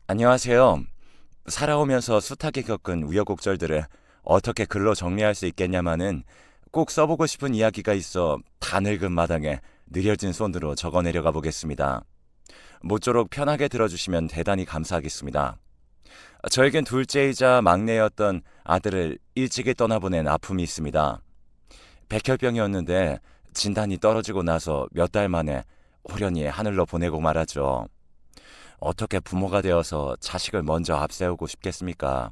안녕하세요. 살아오면서 숱하게 겪은 우여곡절들을 어떻게 글로 정리할 수 있겠냐마는 꼭 써보고 싶은 이야기가 있어 다 늙은 마당에 느려진 손으로 적어내려가 보겠습니다. 모쪼록 편하게 들어주시면 대단히 감사하겠습니다. 저에겐 둘째이자 막내였던 아들을 일찍이 떠나보낸 아픔이 있습니다. 백혈병이었는데 진단이 떨어지고 나서 몇 달 만에 호련히 하늘로 보내고 말았죠. 어떻게 부모가 되어서 자식을 먼저 앞세우고 싶겠습니까?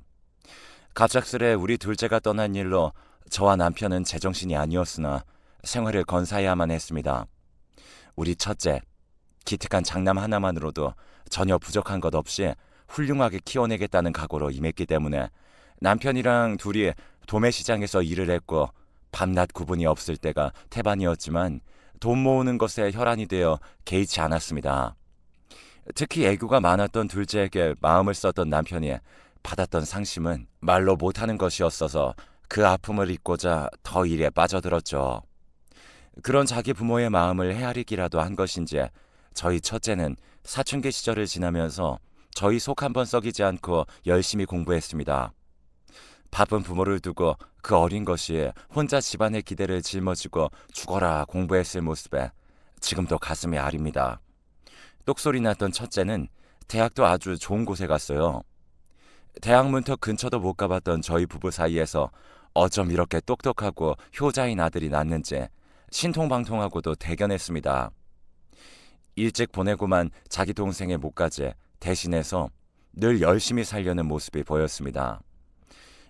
갑작스레 우리 둘째가 떠난 일로 저와 남편은 제정신이 아니었으나 생활을 건사해야만 했습니다. 우리 첫째, 기특한 장남 하나만으로도 전혀 부족한 것 없이 훌륭하게 키워내겠다는 각오로 임했기 때문에 남편이랑 둘이 도매시장에서 일을 했고 밤낮 구분이 없을 때가 태반이었지만 돈 모으는 것에 혈안이 되어 개의치 않았습니다. 특히 애교가 많았던 둘째에게 마음을 썼던 남편이 받았던 상심은 말로 못하는 것이었어서 그 아픔을 잊고자 더 일에 빠져들었죠. 그런 자기 부모의 마음을 헤아리기라도 한 것인지 저희 첫째는 사춘기 시절을 지나면서 저희 속 한번 썩이지 않고 열심히 공부했습니다. 바쁜 부모를 두고 그 어린 것이 혼자 집안의 기대를 짊어지고 죽어라 공부했을 모습에 지금도 가슴이 아립니다. 똑소리 났던 첫째는 대학도 아주 좋은 곳에 갔어요. 대학 문턱 근처도 못 가봤던 저희 부부 사이에서 어쩜 이렇게 똑똑하고 효자인 아들이 낳는지 신통방통하고도 대견했습니다. 일찍 보내고만 자기 동생의 몫까지 대신해서 늘 열심히 살려는 모습이 보였습니다.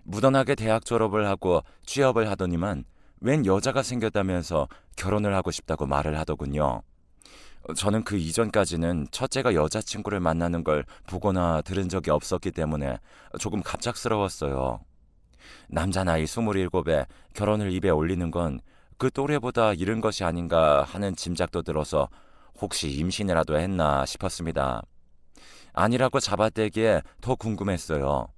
무던하게 대학 졸업을 하고 취업을 하더니만 웬 여자가 생겼다면서 결혼을 하고 싶다고 말을 하더군요. 저는 그 이전까지는 첫째가 여자친구를 만나는 걸 보거나 들은 적이 없었기 때문에 조금 갑작스러웠어요. 남자 나이 27에 결혼을 입에 올리는 건 그 또래보다 이른 것이 아닌가 하는 짐작도 들어서 혹시 임신이라도 했나 싶었습니다. 아니라고 잡아떼기에 더 궁금했어요.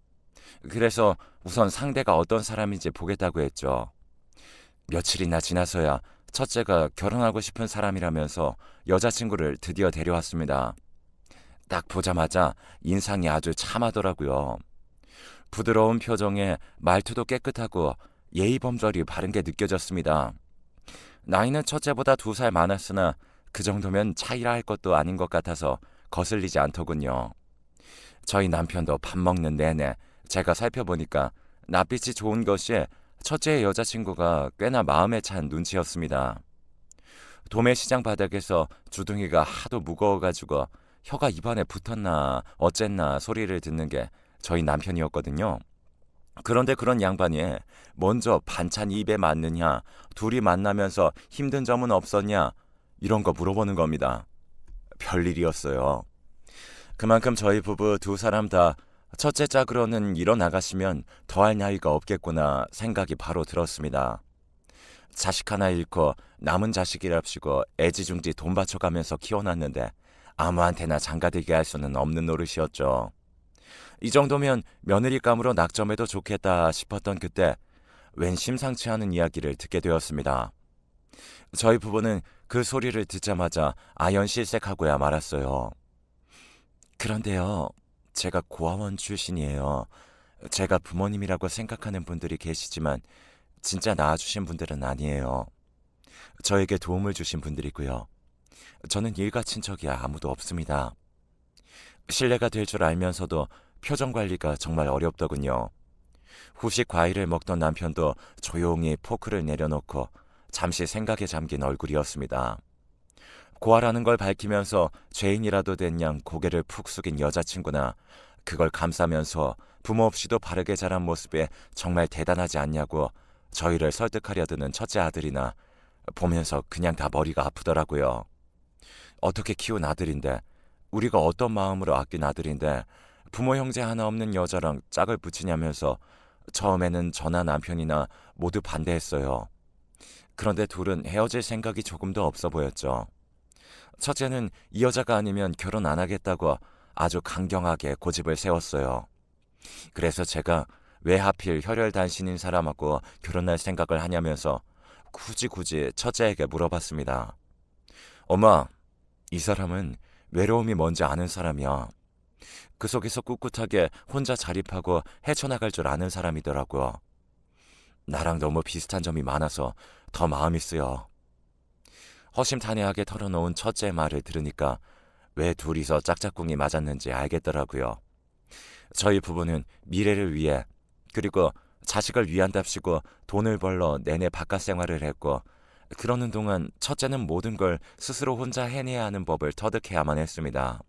그래서 우선 상대가 어떤 사람인지 보겠다고 했죠. 며칠이나 지나서야 첫째가 결혼하고 싶은 사람이라면서 여자친구를 드디어 데려왔습니다. 딱 보자마자 인상이 아주 참하더라고요. 부드러운 표정에 말투도 깨끗하고 예의범절이 바른 게 느껴졌습니다. 나이는 첫째보다 2살 많았으나 그 정도면 차이라 할 것도 아닌 것 같아서 거슬리지 않더군요. 저희 남편도 밥 먹는 내내 제가 살펴보니까 낯빛이 좋은 것이 첫째의 여자친구가 꽤나 마음에 찬 눈치였습니다. 도매시장 바닥에서 주둥이가 하도 무거워가지고 혀가 입안에 붙었나 어쨌나 소리를 듣는 게 저희 남편이었거든요. 그런데 그런 양반이 먼저 반찬 입에 맞느냐, 둘이 만나면서 힘든 점은 없었냐, 이런 거 물어보는 겁니다. 별일이었어요. 그만큼 저희 부부 2사람 다 첫째 짝으로는 일어나가시면 더할 나위가 없겠구나 생각이 바로 들었습니다. 자식 하나 잃고 남은 자식이랍시고 애지중지 돈 바쳐가면서 키워놨는데 아무한테나 장가들게 할 수는 없는 노릇이었죠. 이 정도면 며느리감으로 낙점해도 좋겠다 싶었던 그때 웬 심상치 않은 이야기를 듣게 되었습니다. 저희 부부는 그 소리를 듣자마자 아연실색하고야 말았어요. 그런데요, 제가 고아원 출신이에요. 제가 부모님이라고 생각하는 분들이 계시지만 진짜 낳아주신 분들은 아니에요. 저에게 도움을 주신 분들이고요. 저는 일가 친척이 아무도 없습니다. 신뢰가 될 줄 알면서도 표정 관리가 정말 어렵더군요. 후식 과일을 먹던 남편도 조용히 포크를 내려놓고 잠시 생각에 잠긴 얼굴이었습니다. 고아라는 걸 밝히면서 죄인이라도 된 양 고개를 푹 숙인 여자친구나 그걸 감싸면서 부모 없이도 바르게 자란 모습에 정말 대단하지 않냐고 저희를 설득하려 드는 첫째 아들이나 보면서 그냥 다 머리가 아프더라고요. 어떻게 키운 아들인데, 우리가 어떤 마음으로 아낀 아들인데 부모 형제 하나 없는 여자랑 짝을 붙이냐면서 처음에는 저나 남편이나 모두 반대했어요. 그런데 둘은 헤어질 생각이 조금도 없어 보였죠. 첫째는 이 여자가 아니면 결혼 안 하겠다고 아주 강경하게 고집을 세웠어요. 그래서 제가 왜 하필 혈혈단신인 사람하고 결혼할 생각을 하냐면서 굳이 첫째에게 물어봤습니다. 엄마, 이 사람은 외로움이 뭔지 아는 사람이야. 그 속에서 꿋꿋하게 혼자 자립하고 헤쳐나갈 줄 아는 사람이더라고요. 나랑 너무 비슷한 점이 많아서 더 마음이 쓰여. 허심탄회하게 털어놓은 첫째 말을 들으니까 왜 둘이서 짝짝꿍이 맞았는지 알겠더라고요. 저희 부부는 미래를 위해 그리고 자식을 위한답시고 돈을 벌러 내내 바깥 생활을 했고, 그러는 동안 첫째는 모든 걸 스스로 혼자 해내야 하는 법을 터득해야만 했습니다.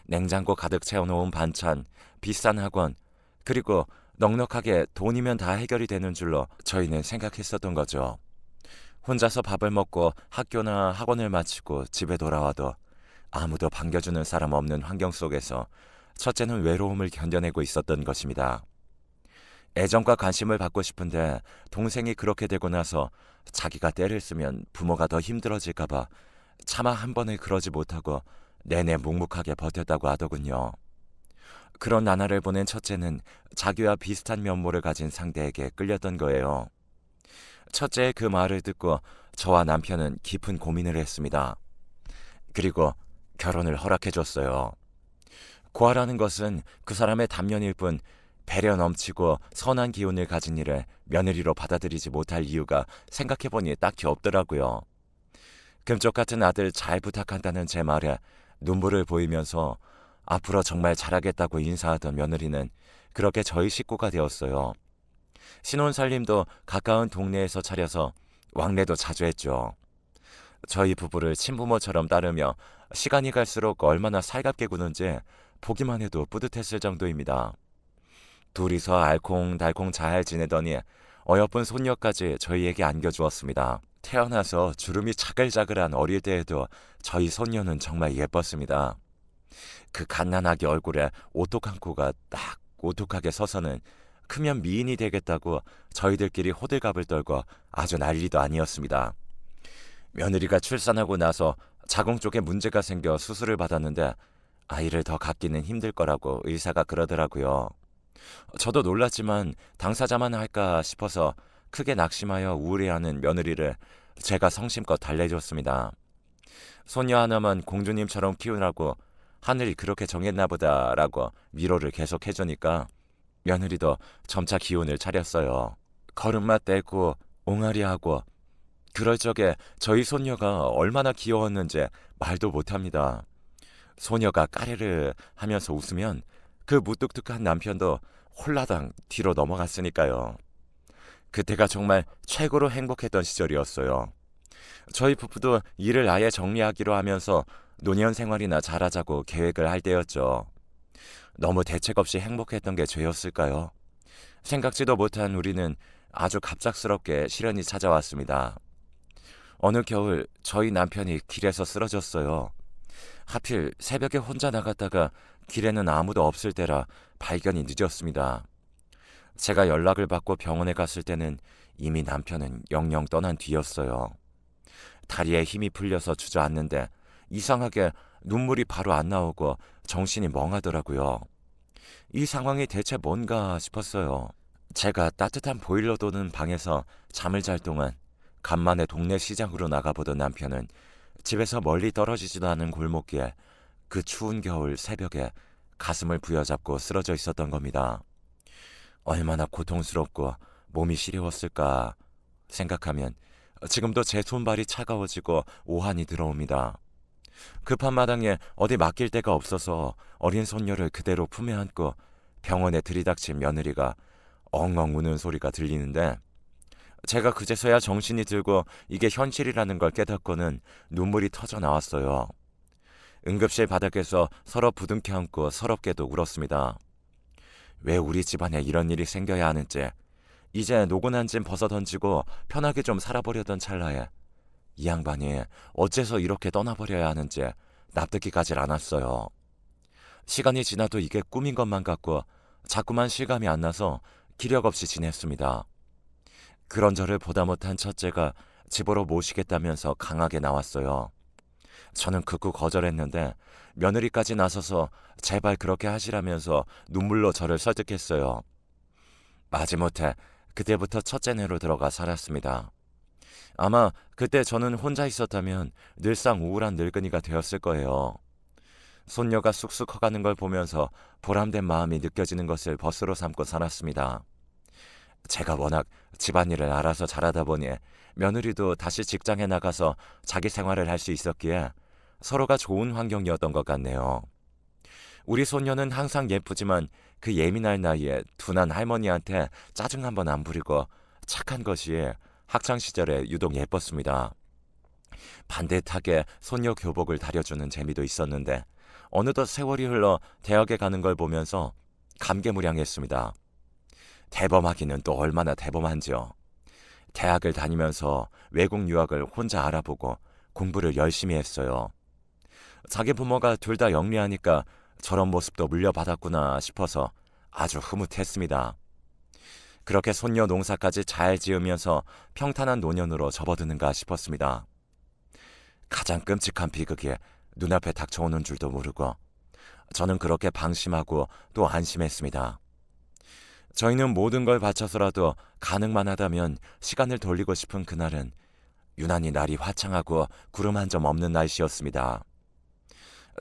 냉장고 가득 채워놓은 반찬, 비싼 학원, 그리고 넉넉하게 돈이면 다 해결이 되는 줄로 저희는 생각했었던 거죠. 혼자서 밥을 먹고 학교나 학원을 마치고 집에 돌아와도 아무도 반겨주는 사람 없는 환경 속에서 첫째는 외로움을 견뎌내고 있었던 것입니다. 애정과 관심을 받고 싶은데 동생이 그렇게 되고 나서 자기가 떼를 쓰면 부모가 더 힘들어질까봐 차마 한 번을 그러지 못하고 내내 묵묵하게 버텼다고 하더군요. 그런 나날을 보낸 첫째는 자기와 비슷한 면모를 가진 상대에게 끌렸던 거예요. 첫째의 그 말을 듣고 저와 남편은 깊은 고민을 했습니다. 그리고 결혼을 허락해줬어요. 고아라는 것은 그 사람의 단면일 뿐 배려 넘치고 선한 기운을 가진 일을 며느리로 받아들이지 못할 이유가 생각해보니 딱히 없더라고요. 금쪽 같은 아들 잘 부탁한다는 제 말에 눈물을 보이면서 앞으로 정말 잘하겠다고 인사하던 며느리는 그렇게 저희 식구가 되었어요. 신혼살림도 가까운 동네에서 차려서 왕래도 자주 했죠. 저희 부부를 친부모처럼 따르며 시간이 갈수록 얼마나 살갑게 구는지 보기만 해도 뿌듯했을 정도입니다. 둘이서 알콩달콩 잘 지내더니 어여쁜 손녀까지 저희에게 안겨주었습니다. 태어나서 주름이 자글자글한 어릴 때에도 저희 손녀는 정말 예뻤습니다. 그 갓난아기 얼굴에 오똑 한 코가 딱 오똑하게 서서는 크면 미인이 되겠다고 저희들끼리 호들갑을 떨고 아주 난리도 아니었습니다. 며느리가 출산하고 나서 자궁 쪽에 문제가 생겨 수술을 받았는데 아이를 더 갖기는 힘들 거라고 의사가 그러더라고요. 저도 놀랐지만 당사자만 할까 싶어서 크게 낙심하여 우울해하는 며느리를 제가 성심껏 달래줬습니다. 손녀 하나만 공주님처럼 키우라고 하늘이 그렇게 정했나 보다라고 위로를 계속 해주니까 며느리도 점차 기운을 차렸어요. 걸음마 떼고 옹알이하고 그럴 적에 저희 손녀가 얼마나 귀여웠는지 말도 못합니다. 소녀가 까르르 하면서 웃으면 그 무뚝뚝한 남편도 홀라당 뒤로 넘어갔으니까요. 그때가 정말 최고로 행복했던 시절이었어요. 저희 부부도 일을 아예 정리하기로 하면서 노년 생활이나 잘하자고 계획을 할 때였죠. 너무 대책 없이 행복했던 게 죄였을까요? 생각지도 못한 우리는 아주 갑작스럽게 시련이 찾아왔습니다. 어느 겨울 저희 남편이 길에서 쓰러졌어요. 하필 새벽에 혼자 나갔다가 길에는 아무도 없을 때라 발견이 늦었습니다. 제가 연락을 받고 병원에 갔을 때는 이미 남편은 영영 떠난 뒤였어요. 다리에 힘이 풀려서 주저앉는데 이상하게 눈물이 바로 안 나오고 정신이 멍하더라고요. 이 상황이 대체 뭔가 싶었어요. 제가 따뜻한 보일러 도는 방에서 잠을 잘 동안 간만에 동네 시장으로 나가보던 남편은 집에서 멀리 떨어지지도 않은 골목길에 그 추운 겨울 새벽에 가슴을 부여잡고 쓰러져 있었던 겁니다. 얼마나 고통스럽고 몸이 시려웠을까 생각하면 지금도 제 손발이 차가워지고 오한이 들어옵니다. 급한 마당에 어디 맡길 데가 없어서 어린 손녀를 그대로 품에 안고 병원에 들이닥친 며느리가 엉엉 우는 소리가 들리는데 제가 그제서야 정신이 들고 이게 현실이라는 걸 깨닫고는 눈물이 터져 나왔어요. 응급실 바닥에서 서로 부둥켜 안고 서럽게도 울었습니다. 왜 우리 집안에 이런 일이 생겨야 하는지, 이제 노곤한 짐 벗어던지고 편하게 좀 살아보려던 찰나에 이 양반이 어째서 이렇게 떠나버려야 하는지 납득이 가질 않았어요. 시간이 지나도 이게 꿈인 것만 같고 자꾸만 실감이 안 나서 기력 없이 지냈습니다. 그런 저를 보다 못한 첫째가 집으로 모시겠다면서 강하게 나왔어요. 저는 극구 거절했는데 며느리까지 나서서 제발 그렇게 하시라면서 눈물로 저를 설득했어요. 마지못해 그때부터 첫째네로 들어가 살았습니다. 아마 그때 저는 혼자 있었다면 늘상 우울한 늙은이가 되었을 거예요. 손녀가 쑥쑥 커가는 걸 보면서 보람된 마음이 느껴지는 것을 벗으로 삼고 살았습니다. 제가 워낙 집안일을 알아서 잘하다 보니 며느리도 다시 직장에 나가서 자기 생활을 할 수 있었기에 서로가 좋은 환경이었던 것 같네요. 우리 손녀는 항상 예쁘지만 그 예민할 나이에 둔한 할머니한테 짜증 한번 안 부리고 착한 것이 학창 시절에 유독 예뻤습니다. 반듯하게 손녀 교복을 다려주는 재미도 있었는데 어느덧 세월이 흘러 대학에 가는 걸 보면서 감개무량했습니다. 대범하기는 또 얼마나 대범한지요. 대학을 다니면서 외국 유학을 혼자 알아보고 공부를 열심히 했어요. 자기 부모가 둘 다 영리하니까 저런 모습도 물려받았구나 싶어서 아주 흐뭇했습니다. 그렇게 손녀 농사까지 잘 지으면서 평탄한 노년으로 접어드는가 싶었습니다. 가장 끔찍한 비극이 눈앞에 닥쳐오는 줄도 모르고 저는 그렇게 방심하고 또 안심했습니다. 저희는 모든 걸 바쳐서라도 가능만 하다면 시간을 돌리고 싶은 그날은 유난히 날이 화창하고 구름 한 점 없는 날씨였습니다.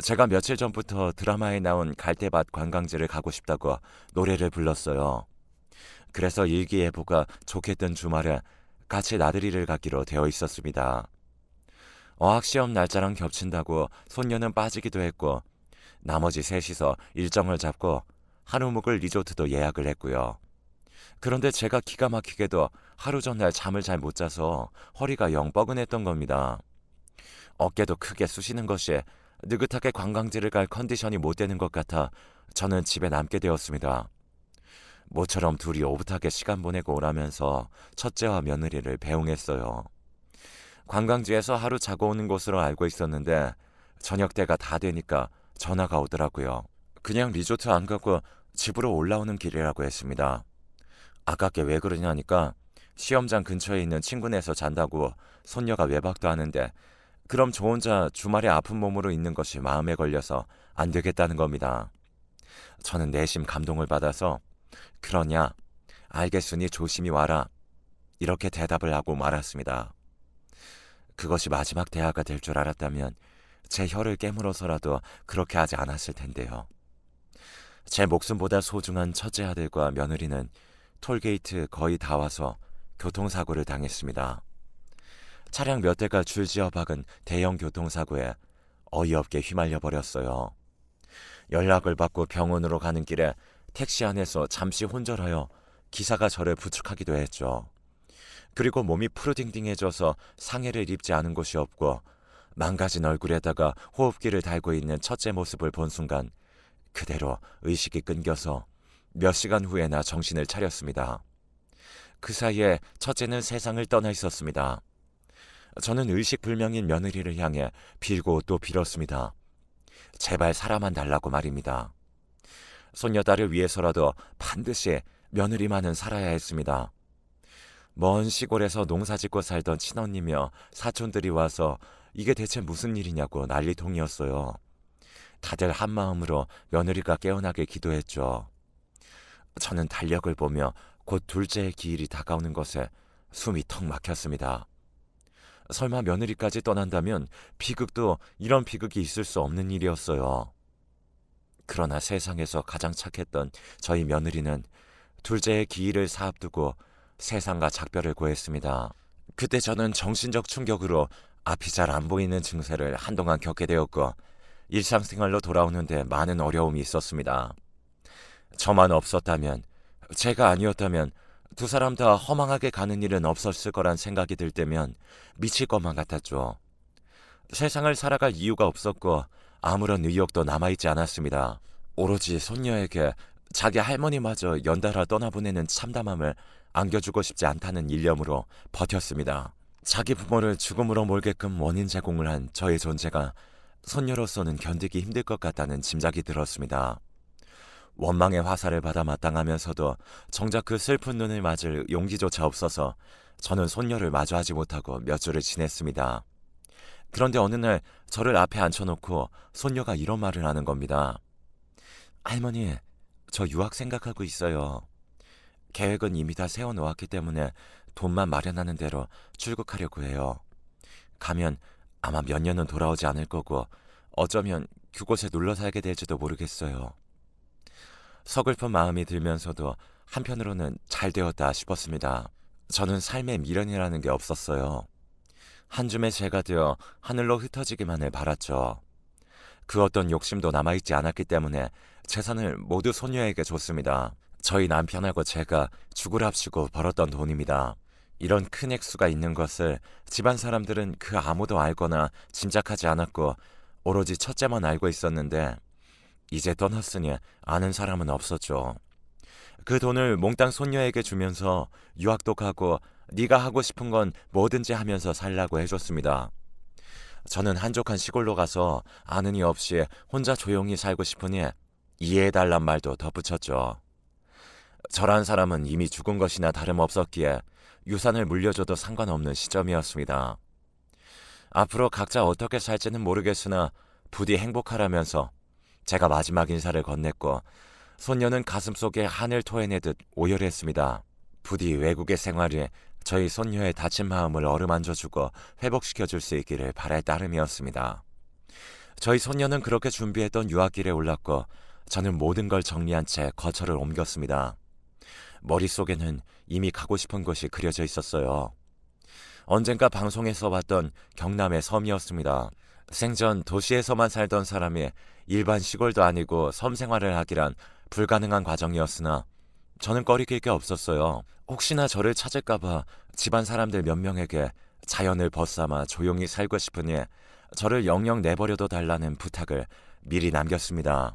제가 며칠 전부터 드라마에 나온 갈대밭 관광지를 가고 싶다고 노래를 불렀어요. 그래서 일기예보가 좋겠던 주말에 같이 나들이를 가기로 되어 있었습니다. 어학시험 날짜랑 겹친다고 손녀는 빠지기도 했고 나머지 셋이서 일정을 잡고 하루 묵을 리조트도 예약을 했고요. 그런데 제가 기가 막히게도 하루 전날 잠을 잘 못 자서 허리가 영 뻐근했던 겁니다. 어깨도 크게 쑤시는 것이 느긋하게 관광지를 갈 컨디션이 못 되는 것 같아 저는 집에 남게 되었습니다. 모처럼 둘이 오붓하게 시간 보내고 오라면서 첫째와 며느리를 배웅했어요. 관광지에서 하루 자고 오는 곳으로 알고 있었는데 저녁 때가 다 되니까 전화가 오더라고요. 그냥 리조트 안 가고 집으로 올라오는 길이라고 했습니다. 아깝게 왜 그러냐니까 시험장 근처에 있는 친구네에서 잔다고 손녀가 외박도 하는데 그럼 저 혼자 주말에 아픈 몸으로 있는 것이 마음에 걸려서 안 되겠다는 겁니다. 저는 내심 감동을 받아서 그러냐? 알겠으니 조심히 와라. 이렇게 대답을 하고 말았습니다. 그것이 마지막 대화가 될 줄 알았다면 제 혀를 깨물어서라도 그렇게 하지 않았을 텐데요. 제 목숨보다 소중한 첫째 아들과 며느리는 톨게이트 거의 다 와서 교통사고를 당했습니다. 차량 몇 대가 줄지어 박은 대형 교통사고에 어이없게 휘말려 버렸어요. 연락을 받고 병원으로 가는 길에 택시 안에서 잠시 혼절하여 기사가 저를 부축하기도 했죠. 그리고 몸이 푸르딩딩해져서 상해를 입지 않은 곳이 없고 망가진 얼굴에다가 호흡기를 달고 있는 첫째 모습을 본 순간 그대로 의식이 끊겨서 몇 시간 후에나 정신을 차렸습니다. 그 사이에 첫째는 세상을 떠나 있었습니다. 저는 의식불명인 며느리를 향해 빌고 또 빌었습니다. 제발 살아만 달라고 말입니다. 손녀딸을 위해서라도 반드시 며느리만은 살아야 했습니다. 먼 시골에서 농사짓고 살던 친언니며 사촌들이 와서 이게 대체 무슨 일이냐고 난리통이었어요. 다들 한마음으로 며느리가 깨어나게 기도했죠. 저는 달력을 보며 곧 둘째의 기일이 다가오는 것에 숨이 턱 막혔습니다. 설마 며느리까지 떠난다면 비극도 이런 비극이 있을 수 없는 일이었어요. 그러나 세상에서 가장 착했던 저희 며느리는 둘째의 기일을 사앞두고 세상과 작별을 고했습니다. 그때 저는 정신적 충격으로 앞이 잘 안 보이는 증세를 한동안 겪게 되었고 일상생활로 돌아오는데 많은 어려움이 있었습니다. 저만 없었다면, 제가 아니었다면 두 사람 다 허망하게 가는 일은 없었을 거란 생각이 들 때면 미칠 것만 같았죠. 세상을 살아갈 이유가 없었고 아무런 의욕도 남아있지 않았습니다. 오로지 손녀에게 자기 할머니마저 연달아 떠나보내는 참담함을 안겨주고 싶지 않다는 일념으로 버텼습니다. 자기 부모를 죽음으로 몰게끔 원인 제공을 한 저의 존재가 손녀로서는 견디기 힘들 것 같다는 짐작이 들었습니다. 원망의 화살을 받아 마땅하면서도 정작 그 슬픈 눈을 맞을 용기조차 없어서 저는 손녀를 마주하지 못하고 몇 주를 지냈습니다. 그런데 어느 날 저를 앞에 앉혀놓고 손녀가 이런 말을 하는 겁니다. 할머니, 저 유학 생각하고 있어요. 계획은 이미 다 세워놓았기 때문에 돈만 마련하는 대로 출국하려고 해요. 가면 아마 몇 년은 돌아오지 않을 거고 어쩌면 그곳에 눌러 살게 될지도 모르겠어요. 서글픈 마음이 들면서도 한편으로는 잘 되었다 싶었습니다. 저는 삶에 미련이라는 게 없었어요. 한 줌의 재가 되어 하늘로 흩어지기만을 바랐죠. 그 어떤 욕심도 남아있지 않았기 때문에 재산을 모두 손녀에게 줬습니다. 저희 남편하고 제가 죽으랍시고 벌었던 돈입니다. 이런 큰 액수가 있는 것을 집안 사람들은 그 아무도 알거나 짐작하지 않았고 오로지 첫째만 알고 있었는데 이제 떠났으니 아는 사람은 없었죠. 그 돈을 몽땅 손녀에게 주면서 유학도 가고 네가 하고 싶은 건 뭐든지 하면서 살라고 해줬습니다. 저는 한적한 시골로 가서 아는 이 없이 혼자 조용히 살고 싶으니 이해해달란 말도 덧붙였죠. 저란 사람은 이미 죽은 것이나 다름없었기에 유산을 물려줘도 상관없는 시점이었습니다. 앞으로 각자 어떻게 살지는 모르겠으나 부디 행복하라면서 제가 마지막 인사를 건넸고 손녀는 가슴속에 한을 토해내듯 오열했습니다. 부디 외국의 생활이 저희 손녀의 다친 마음을 어루만져주고 회복시켜줄 수 있기를 바랄 따름이었습니다. 저희 손녀는 그렇게 준비했던 유학길에 올랐고 저는 모든 걸 정리한 채 거처를 옮겼습니다. 머릿속에는 이미 가고 싶은 곳이 그려져 있었어요. 언젠가 방송에서 봤던 경남의 섬이었습니다. 생전 도시에서만 살던 사람이 일반 시골도 아니고 섬 생활을 하기란 불가능한 과정이었으나 저는 꺼리낄 게 없었어요. 혹시나 저를 찾을까봐 집안 사람들 몇 명에게 자연을 벗삼아 조용히 살고 싶으니 저를 영영 내버려둬 달라는 부탁을 미리 남겼습니다.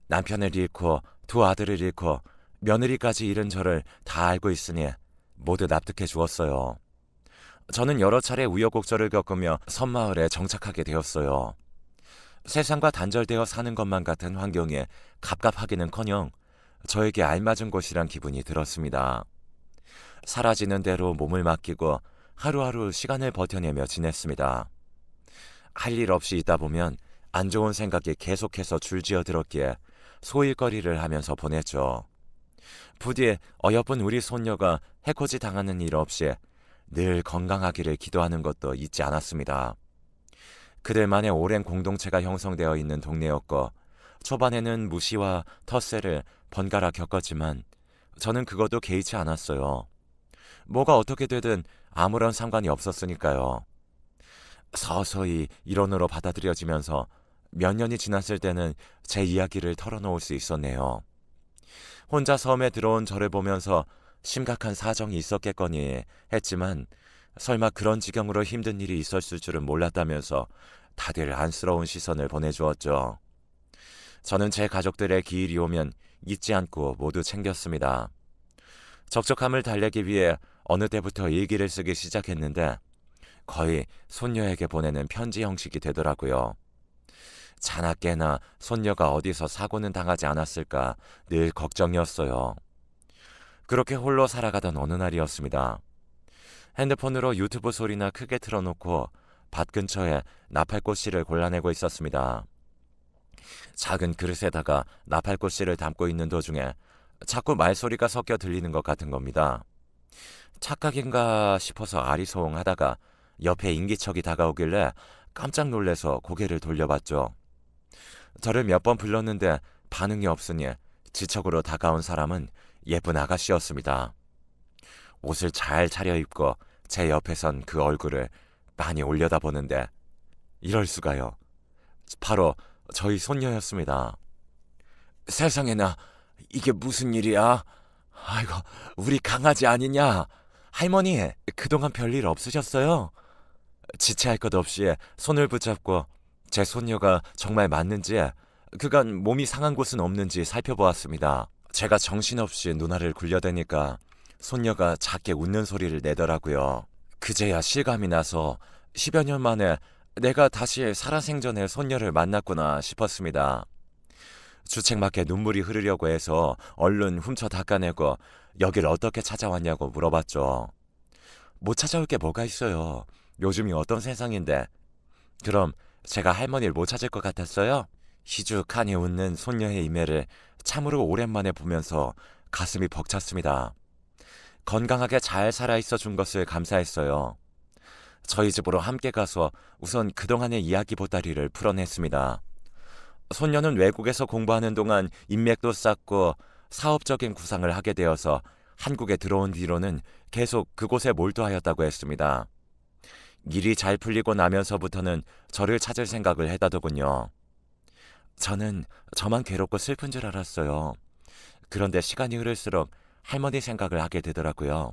남편을 잃고 두 아들을 잃고 며느리까지 잃은 저를 다 알고 있으니 모두 납득해 주었어요. 저는 여러 차례 우여곡절을 겪으며 섬마을에 정착하게 되었어요. 세상과 단절되어 사는 것만 같은 환경에 갑갑하기는커녕 저에게 알맞은 곳이란 기분이 들었습니다. 사라지는 대로 몸을 맡기고 하루하루 시간을 버텨내며 지냈습니다. 할 일 없이 있다 보면 안 좋은 생각이 계속해서 줄지어들었기에 소일거리를 하면서 보냈죠. 부디 어여쁜 우리 손녀가 해코지 당하는 일 없이 늘 건강하기를 기도하는 것도 잊지 않았습니다. 그들만의 오랜 공동체가 형성되어 있는 동네였고 초반에는 무시와 텃세를 번갈아 겪었지만 저는 그것도 개의치 않았어요. 뭐가 어떻게 되든 아무런 상관이 없었으니까요. 서서히 일원으로 받아들여지면서 몇 년이 지났을 때는 제 이야기를 털어놓을 수 있었네요. 혼자 섬에 들어온 저를 보면서 심각한 사정이 있었겠거니 했지만 설마 그런 지경으로 힘든 일이 있었을 줄은 몰랐다면서 다들 안쓰러운 시선을 보내주었죠. 저는 제 가족들의 기일이 오면 잊지 않고 모두 챙겼습니다. 적적함을 달래기 위해 어느 때부터 일기를 쓰기 시작했는데 거의 손녀에게 보내는 편지 형식이 되더라고요. 자나깨나 손녀가 어디서 사고는 당하지 않았을까 늘 걱정이었어요. 그렇게 홀로 살아가던 어느 날이었습니다. 핸드폰으로 유튜브 소리나 크게 틀어놓고 밭 근처에 나팔꽃씨를 골라내고 있었습니다. 작은 그릇에다가 나팔꽃씨를 담고 있는 도중에 자꾸 말소리가 섞여 들리는 것 같은 겁니다. 착각인가 싶어서 아리송하다가 옆에 인기척이 다가오길래 깜짝 놀래서 고개를 돌려봤죠. 저를 몇 번 불렀는데 반응이 없으니 지척으로 다가온 사람은 예쁜 아가씨였습니다. 옷을 잘 차려입고 제 옆에 선 그 얼굴을 많이 올려다보는데 이럴 수가요. 바로 저희 손녀였습니다. 세상에나 이게 무슨 일이야? 아이고 우리 강아지 아니냐? 할머니 그동안 별일 없으셨어요? 지체할 것 없이 손을 붙잡고 제 손녀가 정말 맞는지 그간 몸이 상한 곳은 없는지 살펴보았습니다. 제가 정신없이 누나를 굴려대니까 손녀가 작게 웃는 소리를 내더라고요. 그제야 실감이 나서 10여 년 만에 내가 다시 살아생전에 손녀를 만났구나 싶었습니다. 주책맞게 눈물이 흐르려고 해서 얼른 훔쳐 닦아내고 여길 어떻게 찾아왔냐고 물어봤죠. 못 찾아올 게 뭐가 있어요. 요즘이 어떤 세상인데. 그럼 제가 할머니를 못 찾을 것 같았어요? 희죽하니 웃는 손녀의 이매를 참으로 오랜만에 보면서 가슴이 벅찼습니다. 건강하게 잘 살아있어 준 것을 감사했어요. 저희 집으로 함께 가서 우선 그동안의 이야기 보따리를 풀어냈습니다. 손녀는 외국에서 공부하는 동안 인맥도 쌓고 사업적인 구상을 하게 되어서 한국에 들어온 뒤로는 계속 그곳에 몰두하였다고 했습니다. 일이 잘 풀리고 나면서부터는 저를 찾을 생각을 했다더군요. 저는 저만 괴롭고 슬픈 줄 알았어요. 그런데 시간이 흐를수록 할머니 생각을 하게 되더라고요.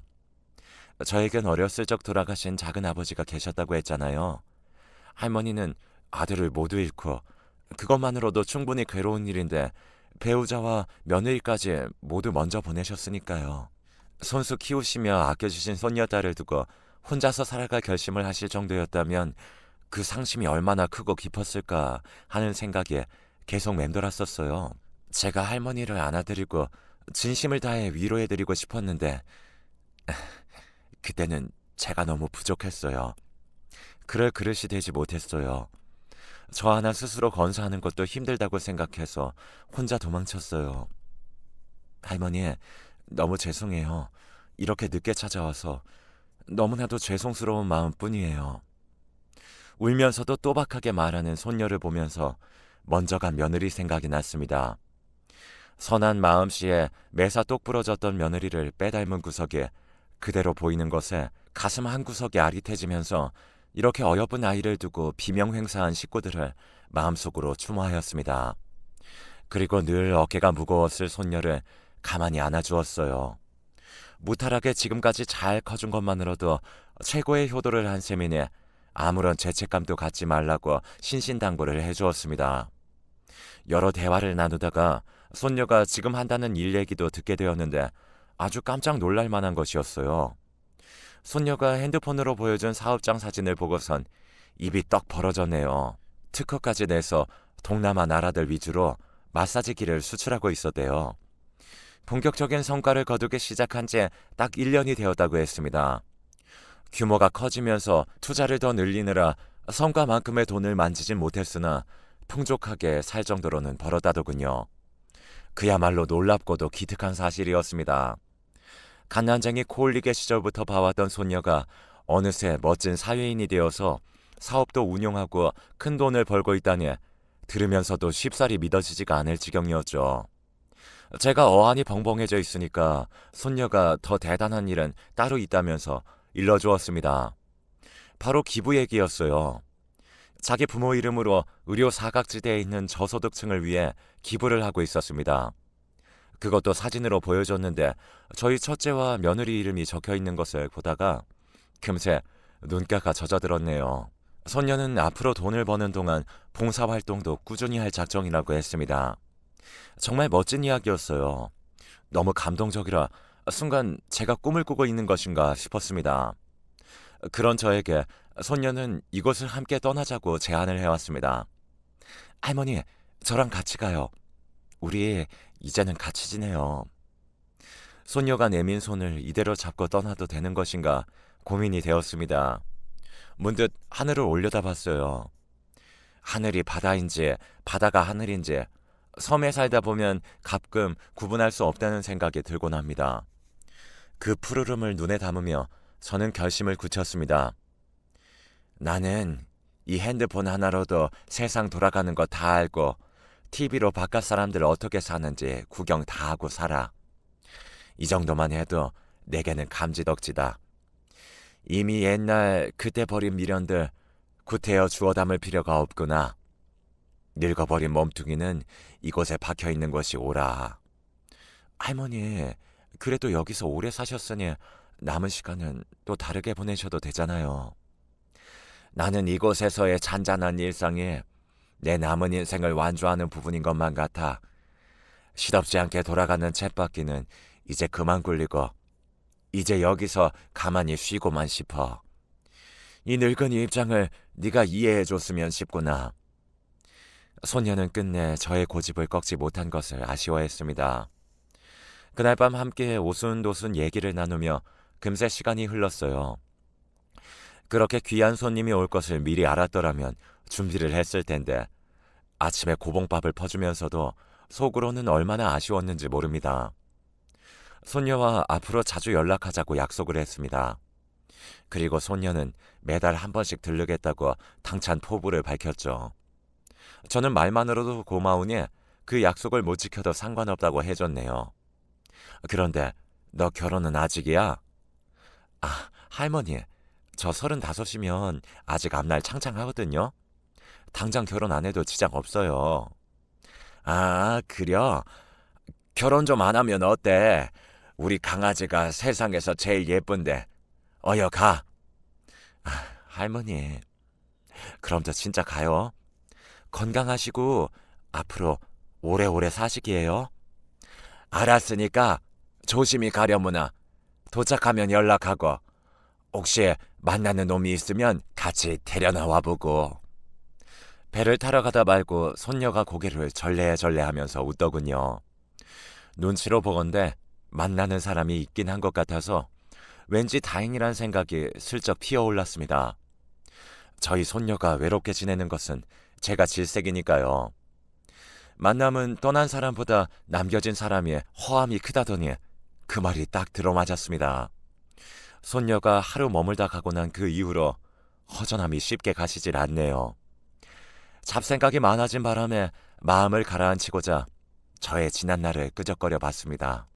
저에겐 어렸을 적 돌아가신 작은 아버지가 계셨다고 했잖아요. 할머니는 아들을 모두 잃고 그것만으로도 충분히 괴로운 일인데 배우자와 며느리까지 모두 먼저 보내셨으니까요. 손수 키우시며 아껴주신 손녀딸을 두고 혼자서 살아갈 결심을 하실 정도였다면 그 상심이 얼마나 크고 깊었을까 하는 생각에 계속 맴돌았었어요. 제가 할머니를 안아드리고 진심을 다해 위로해드리고 싶었는데 그때는 제가 너무 부족했어요. 그럴 그릇이 되지 못했어요. 저 하나 스스로 건사하는 것도 힘들다고 생각해서 혼자 도망쳤어요. 할머니, 너무 죄송해요. 이렇게 늦게 찾아와서 너무나도 죄송스러운 마음뿐이에요. 울면서도 또박하게 말하는 손녀를 보면서 먼저 간 며느리 생각이 났습니다. 선한 마음씨에 매사 똑 부러졌던 며느리를 빼닮은 구석에 그대로 보이는 것에 가슴 한 구석이 아릿해지면서 이렇게 어여쁜 아이를 두고 비명횡사한 식구들을 마음속으로 추모하였습니다. 그리고 늘 어깨가 무거웠을 손녀를 가만히 안아주었어요. 무탈하게 지금까지 잘 커준 것만으로도 최고의 효도를 한 셈이니 아무런 죄책감도 갖지 말라고 신신당부를 해주었습니다. 여러 대화를 나누다가 손녀가 지금 한다는 일 얘기도 듣게 되었는데 아주 깜짝 놀랄 만한 것이었어요. 손녀가 핸드폰으로 보여준 사업장 사진을 보고선 입이 떡 벌어졌네요. 특허까지 내서 동남아 나라들 위주로 마사지기를 수출하고 있었대요. 본격적인 성과를 거두기 시작한 지 딱 1년이 되었다고 했습니다. 규모가 커지면서 투자를 더 늘리느라 성과만큼의 돈을 만지진 못했으나 풍족하게 살 정도로는 벌었다더군요. 그야말로 놀랍고도 기특한 사실이었습니다. 갓난쟁이 코올리게 시절부터 봐왔던 손녀가 어느새 멋진 사회인이 되어서 사업도 운영하고 큰 돈을 벌고 있다니 들으면서도 쉽사리 믿어지지가 않을 지경이었죠. 제가 어안이 벙벙해져 있으니까 손녀가 더 대단한 일은 따로 있다면서 일러주었습니다. 바로 기부 얘기였어요. 자기 부모 이름으로 의료 사각지대에 있는 저소득층을 위해 기부를 하고 있었습니다. 그것도 사진으로 보여줬는데 저희 첫째와 며느리 이름이 적혀 있는 것을 보다가 금세 눈가가 젖어들었네요. 손녀는 앞으로 돈을 버는 동안 봉사활동도 꾸준히 할 작정이라고 했습니다. 정말 멋진 이야기였어요. 너무 감동적이라 순간 제가 꿈을 꾸고 있는 것인가 싶었습니다. 그런 저에게 손녀는 이곳을 함께 떠나자고 제안을 해왔습니다. 할머니, 저랑 같이 가요. 우리 이제는 같이 지내요. 손녀가 내민 손을 이대로 잡고 떠나도 되는 것인가 고민이 되었습니다. 문득 하늘을 올려다봤어요. 하늘이 바다인지 바다가 하늘인지 섬에 살다 보면 가끔 구분할 수 없다는 생각이 들곤 합니다. 그 푸르름을 눈에 담으며 저는 결심을 굳혔습니다. 나는 이 핸드폰 하나로도 세상 돌아가는 거 다 알고 TV로 바깥 사람들 어떻게 사는지 구경 다 하고 살아. 이 정도만 해도 내게는 감지덕지다. 이미 옛날 그때 버린 미련들 구태여 주워 담을 필요가 없구나. 늙어버린 몸뚱이는 이곳에 박혀있는 것이 옳아. 할머니, 그래도 여기서 오래 사셨으니 남은 시간은 또 다르게 보내셔도 되잖아요. 나는 이곳에서의 잔잔한 일상이 내 남은 인생을 완주하는 부분인 것만 같아. 시덥지 않게 돌아가는 쳇바퀴는 이제 그만 굴리고 이제 여기서 가만히 쉬고만 싶어. 이 늙은이 입장을 네가 이해해줬으면 싶구나. 소녀는 끝내 저의 고집을 꺾지 못한 것을 아쉬워했습니다. 그날 밤 함께 오순도순 얘기를 나누며 금세 시간이 흘렀어요. 그렇게 귀한 손님이 올 것을 미리 알았더라면 준비를 했을 텐데 아침에 고봉밥을 퍼주면서도 속으로는 얼마나 아쉬웠는지 모릅니다. 손녀와 앞으로 자주 연락하자고 약속을 했습니다. 그리고 손녀는 매달 한 번씩 들르겠다고 당찬 포부를 밝혔죠. 저는 말만으로도 고마우니 그 약속을 못 지켜도 상관없다고 해줬네요. 그런데 너 결혼은 아직이야? 아, 할머니, 저 35이면 아직 앞날 창창하거든요. 당장 결혼 안 해도 지장 없어요. 아, 그려? 결혼 좀 안 하면 어때? 우리 강아지가 세상에서 제일 예쁜데. 어여 가. 아, 할머니, 그럼 저 진짜 가요. 건강하시고 앞으로 오래오래 사시기에요. 알았으니까 조심히 가려무나. 도착하면 연락하고 혹시 만나는 놈이 있으면 같이 데려나와 보고. 배를 타러 가다 말고 손녀가 고개를 절레절레하면서 웃더군요. 눈치로 보건대 만나는 사람이 있긴 한 것 같아서 왠지 다행이란 생각이 슬쩍 피어올랐습니다. 저희 손녀가 외롭게 지내는 것은 제가 질색이니까요. 만남은 떠난 사람보다 남겨진 사람의 허함이 크다더니 그 말이 딱 들어맞았습니다. 손녀가 하루 머물다 가고 난 그 이후로 허전함이 쉽게 가시질 않네요. 잡생각이 많아진 바람에 마음을 가라앉히고자 저의 지난 날을 끄적거려 봤습니다.